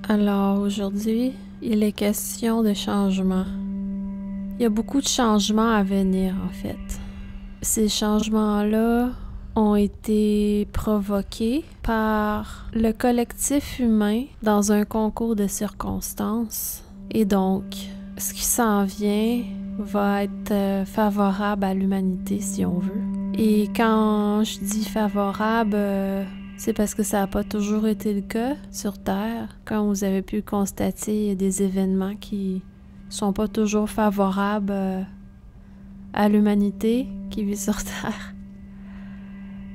Alors aujourd'hui, il est question de changement. Il y a beaucoup de changements à venir en fait. Ces changements-là ont été provoqués par le collectif humain dans un concours de circonstances. Et donc, ce qui s'en vient va être favorable à l'humanité si on veut. Et quand je dis favorable, c'est parce que ça n'a pas toujours été le cas sur Terre. Comme vous avez pu constater, il y a des événements qui sont pas toujours favorables à l'humanité qui vit sur Terre.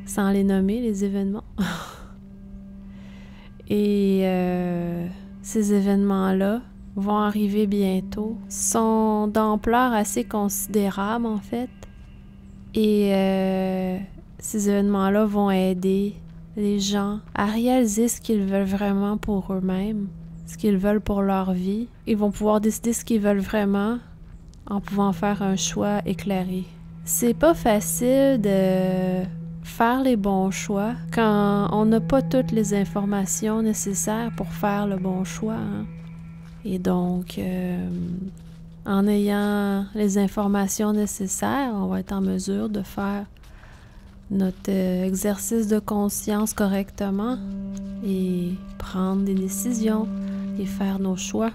Sans les nommer, les événements. Et ces événements-là vont arriver bientôt. Sont d'ampleur assez considérable en fait. Et ces événements-là vont aider les gens à réaliser ce qu'ils veulent vraiment pour eux-mêmes, ce qu'ils veulent pour leur vie. Ils vont pouvoir décider ce qu'ils veulent vraiment en pouvant faire un choix éclairé. C'est pas facile de faire les bons choix quand on n'a pas toutes les informations nécessaires pour faire le bon choix. Hein? Et donc, en ayant les informations nécessaires, on va être en mesure de faire notre exercice de conscience correctement et prendre des décisions et faire nos choix.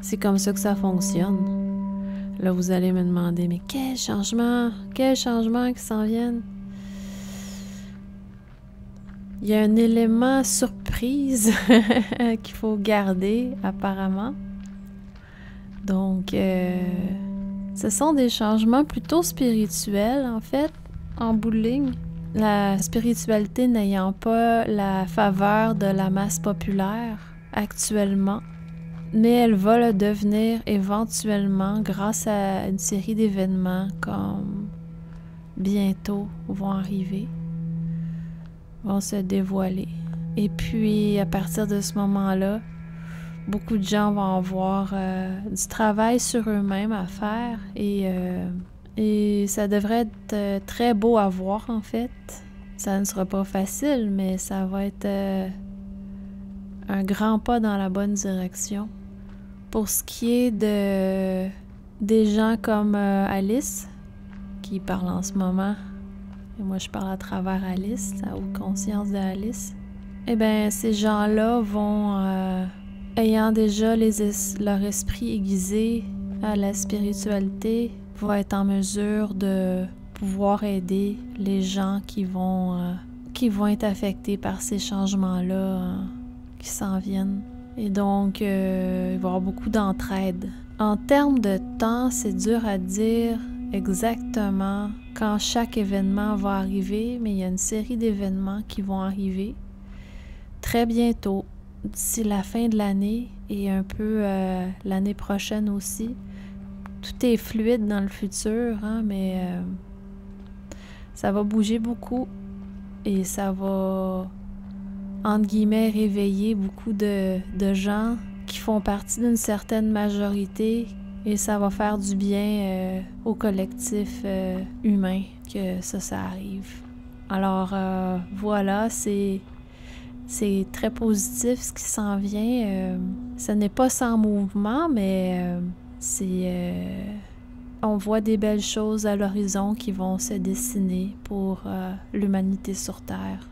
C'est comme ça que ça fonctionne. Là, vous allez me demander, mais quels changements qui s'en viennent? Il y a un élément surprise qu'il faut garder, apparemment. Donc, ce sont des changements plutôt spirituels, en fait, en bout de ligne. La spiritualité n'ayant pas la faveur de la masse populaire actuellement, mais elle va le devenir éventuellement grâce à une série d'événements comme bientôt vont arriver, vont se dévoiler. Et puis, à partir de ce moment-là, beaucoup de gens vont avoir du travail sur eux-mêmes à faire et ça devrait être très beau à voir en fait. Ça ne sera pas facile, mais ça va être un grand pas dans la bonne direction. Pour ce qui est des gens comme Alice, qui parle en ce moment, et moi je parle à travers Alice, la haute conscience de Alice, eh bien ces gens-là vont, ayant déjà leur esprit aiguisé à la spiritualité, vont être en mesure de pouvoir aider les gens qui vont être affectés par ces changements-là qui s'en viennent. Et donc, il va y avoir beaucoup d'entraide. En termes de temps, c'est dur à dire exactement quand chaque événement va arriver, mais il y a une série d'événements qui vont arriver très bientôt, d'ici la fin de l'année et un peu l'année prochaine aussi. Tout est fluide dans le futur, hein, mais ça va bouger beaucoup et ça va, entre guillemets, réveiller beaucoup de gens qui font partie d'une certaine majorité et ça va faire du bien au collectif humain que ça arrive. Alors voilà, c'est très positif ce qui s'en vient. Ce n'est pas sans mouvement, mais on voit des belles choses à l'horizon qui vont se dessiner pour l'humanité sur Terre.